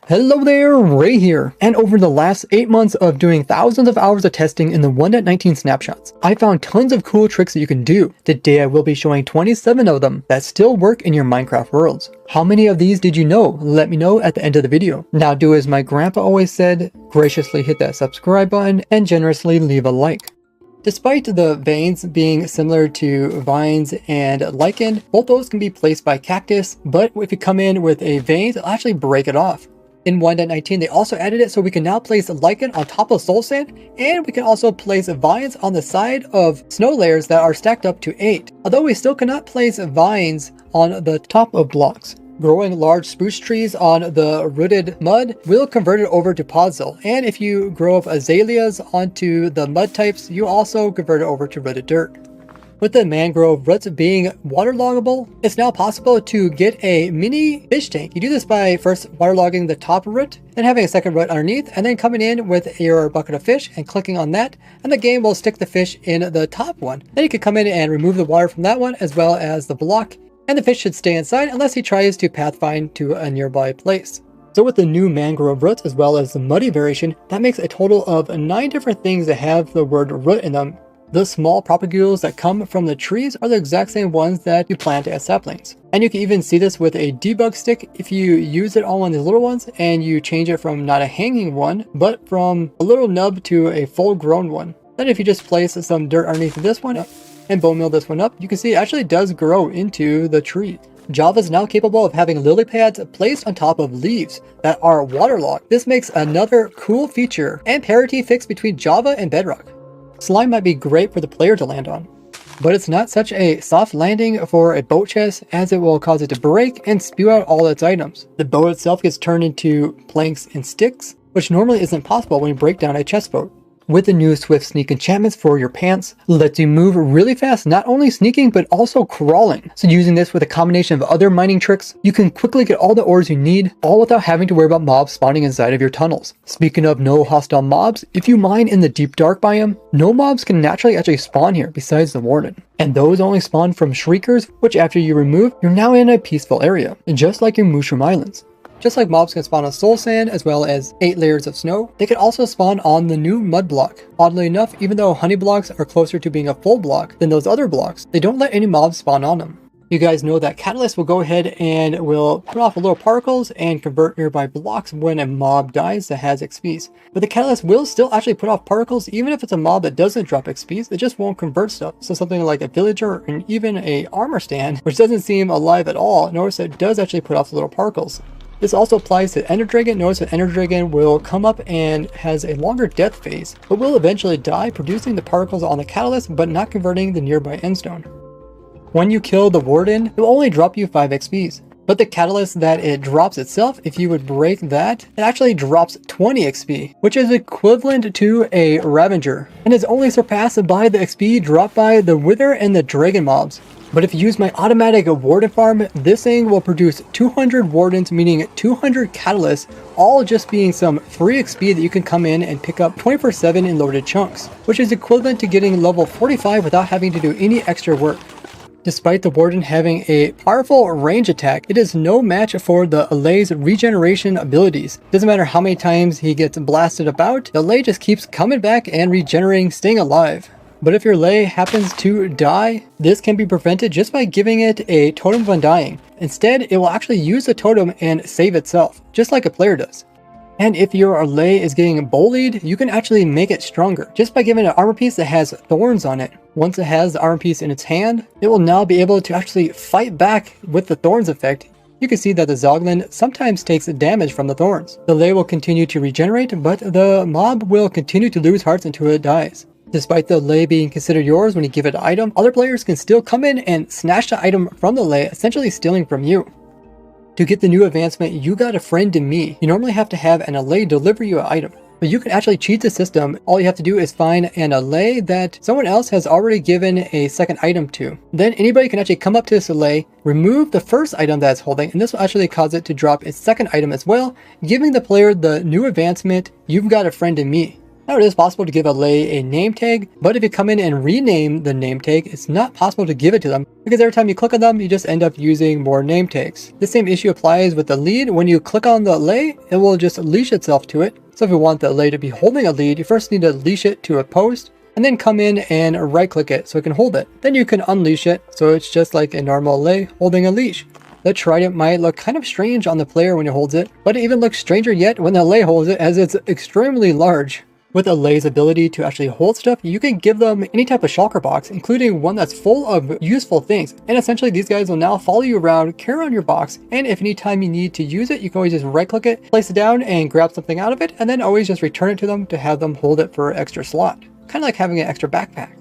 Hello there, Ray here. And over the last 8 months of doing thousands of hours of testing in the 1.19 snapshots, I found tons of cool tricks that you can do. Today I will be showing 27 of them that still work in your Minecraft worlds. How many of these did you know? Let me know at the end of the video. Now do as my grandpa always said, graciously hit that subscribe button and generously leave a like. Despite the veins being similar to vines and lichen, both those can be placed by cactus, but if you come in with a vein, it'll actually break it off. In 1.19, they also added it so we can now place lichen on top of soul sand, and we can also place vines on the side of snow layers that are stacked up to 8. Although we still cannot place vines on the top of blocks. Growing large spruce trees on the rooted mud will convert it over to podzol, and if you grow up azaleas onto the mud types, you also convert it over to rooted dirt. With the mangrove roots being waterloggable, it's now possible to get a mini fish tank. You do this by first waterlogging the top root, then having a second root underneath, and then coming in with your bucket of fish and clicking on that, and the game will stick the fish in the top one. Then you can come in and remove the water from that one as well as the block, and the fish should stay inside unless he tries to pathfind to a nearby place. So with the new mangrove roots as well as the muddy variation, that makes a total of 9 different things that have the word root in them. The small propagules that come from the trees are the exact same ones that you plant as saplings. And you can even see this with a debug stick if you use it on one of these little ones and you change it from not a hanging one, but from a little nub to a full grown one. Then if you just place some dirt underneath this one and bone meal this one up, you can see it actually does grow into the tree. Java is now capable of having lily pads placed on top of leaves that are waterlogged. This makes another cool feature and parity fix between Java and Bedrock. Slime might be great for the player to land on, but it's not such a soft landing for a boat chest as it will cause it to break and spew out all its items. The boat itself gets turned into planks and sticks, which normally isn't possible when you break down a chest boat. With the new Swift Sneak enchantments for your pants, lets you move really fast, not only sneaking, but also crawling. So using this with a combination of other mining tricks, you can quickly get all the ores you need, all without having to worry about mobs spawning inside of your tunnels. Speaking of no hostile mobs, if you mine in the deep dark biome, no mobs can naturally actually spawn here besides the warden. And those only spawn from shriekers, which after you remove, you're now in a peaceful area, just like your Mushroom Islands. Just like mobs can spawn on soul sand as well as 8 layers of snow, they can also spawn on the new mud block. Oddly enough, even though honey blocks are closer to being a full block than those other blocks, they don't let any mobs spawn on them. You guys know that Catalyst will go ahead and will put off little particles and convert nearby blocks when a mob dies that has XPs. But the Catalyst will still actually put off particles even if it's a mob that doesn't drop XPs, it just won't convert stuff. So something like a villager and even a armor stand, which doesn't seem alive at all, notice it does actually put off the little particles. This also applies to Ender Dragon. Notice that Ender Dragon will come up and has a longer death phase, but will eventually die, producing the particles on the catalyst, but not converting the nearby endstone. When you kill the warden, it will only drop you 5 XPs. But the catalyst that it drops itself, if you would break that, it actually drops 20 XP, which is equivalent to a Ravager, and is only surpassed by the XP dropped by the Wither and the Dragon mobs. But if you use my automatic warden farm, this thing will produce 200 wardens, meaning 200 catalysts, all just being some free XP that you can come in and pick up 24/7 in loaded chunks, which is equivalent to getting level 45 without having to do any extra work. Despite the warden having a powerful range attack, it is no match for the Alay's regeneration abilities. Doesn't matter how many times he gets blasted about, the Alay just keeps coming back and regenerating, staying alive. But if your Lay happens to die, this can be prevented just by giving it a totem of undying. Instead, it will actually use the totem and save itself, just like a player does. And if your Lay is getting bullied, you can actually make it stronger, just by giving it an armor piece that has thorns on it. Once it has the armor piece in its hand, it will now be able to actually fight back with the thorns effect. You can see that the Zoglin sometimes takes damage from the thorns. The Lay will continue to regenerate, but the mob will continue to lose hearts until it dies. Despite the Lay being considered yours when you give it an item, other players can still come in and snatch the item from the Lay, essentially stealing from you. To get the new advancement, you got a friend in me. You normally have to have an Lay deliver you an item, but you can actually cheat the system. All you have to do is find an Lay that someone else has already given a second item to. Then anybody can actually come up to this Lay, remove the first item that it's holding, and this will actually cause it to drop its second item as well, giving the player the new advancement, you've got a friend in me. Now it is possible to give a lay a name tag, but if you come in and rename the name tag, it's not possible to give it to them because every time you click on them, you just end up using more name tags. The same issue applies with the lead. When you click on the lay, it will just leash itself to it. So if you want the lay to be holding a lead, you first need to leash it to a post and then come in and right click it so it can hold it. Then you can unleash it so it's just like a normal lay holding a leash. The trident might look kind of strange on the player when it holds it, but it even looks stranger yet when the lay holds it as it's extremely large. With a lay's ability to actually hold stuff, you can give them any type of shulker box, including one that's full of useful things. And essentially these guys will now follow you around, carry around your box, and if any time you need to use it, you can always just right click it, place it down and grab something out of it, and then always just return it to them to have them hold it for an extra slot. Kind of like having an extra backpack.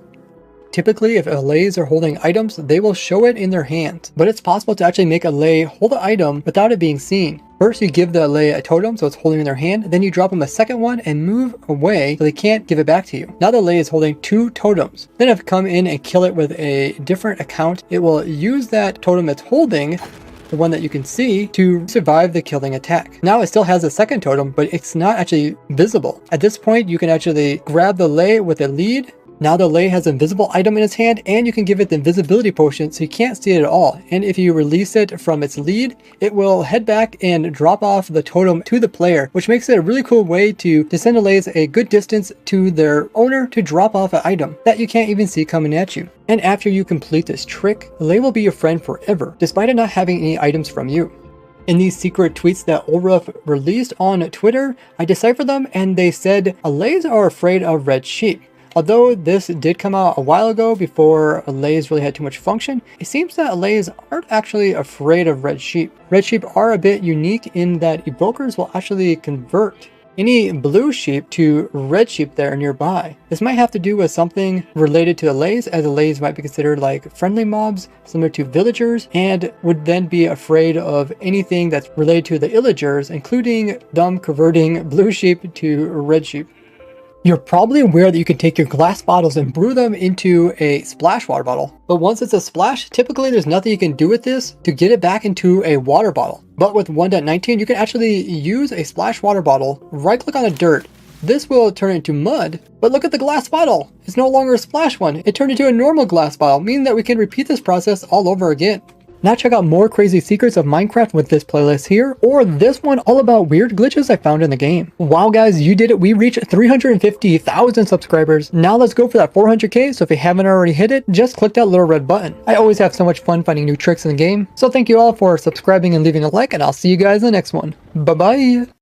Typically, if a lays are holding items, they will show it in their hands, but it's possible to actually make a lay hold an item without it being seen. First, you give the lay a totem, so it's holding in their hand, then you drop them a second one and move away so they can't give it back to you. Now the lay is holding 2 totems. Then if you come in and kill it with a different account, it will use that totem it's holding, the one that you can see, to survive the killing attack. Now it still has a second totem, but it's not actually visible. At this point, you can actually grab the lay with a lead. Now the lay has an invisible item in its hand, and you can give it the invisibility potion so you can't see it at all. And if you release it from its lead, it will head back and drop off the totem to the player, which makes it a really cool way to send the lays a good distance to their owner to drop off an item that you can't even see coming at you. And after you complete this trick, the lay will be your friend forever, despite it not having any items from you. In these secret tweets that Ulruf released on Twitter, I deciphered them and they said, "Lays are afraid of red sheep." Although this did come out a while ago before lays really had too much function, it seems that lays aren't actually afraid of red sheep. Red sheep are a bit unique in that evokers will actually convert any blue sheep to red sheep that are nearby. This might have to do with something related to the lays, as the lays might be considered like friendly mobs, similar to villagers, and would then be afraid of anything that's related to the illagers, including them converting blue sheep to red sheep. You're probably aware that you can take your glass bottles and brew them into a splash water bottle. But once it's a splash, typically there's nothing you can do with this to get it back into a water bottle. But with 1.19, you can actually use a splash water bottle, right click on the dirt. This will turn into mud, but look at the glass bottle. It's no longer a splash one. It turned into a normal glass bottle, meaning that we can repeat this process all over again. Now check out more crazy secrets of Minecraft with this playlist here, or this one all about weird glitches I found in the game. Wow guys, you did it. We reached 350,000 subscribers. Now let's go for that 400k, so if you haven't already hit it, just click that little red button. I always have so much fun finding new tricks in the game, so thank you all for subscribing and leaving a like, and I'll see you guys in the next one. Bye bye!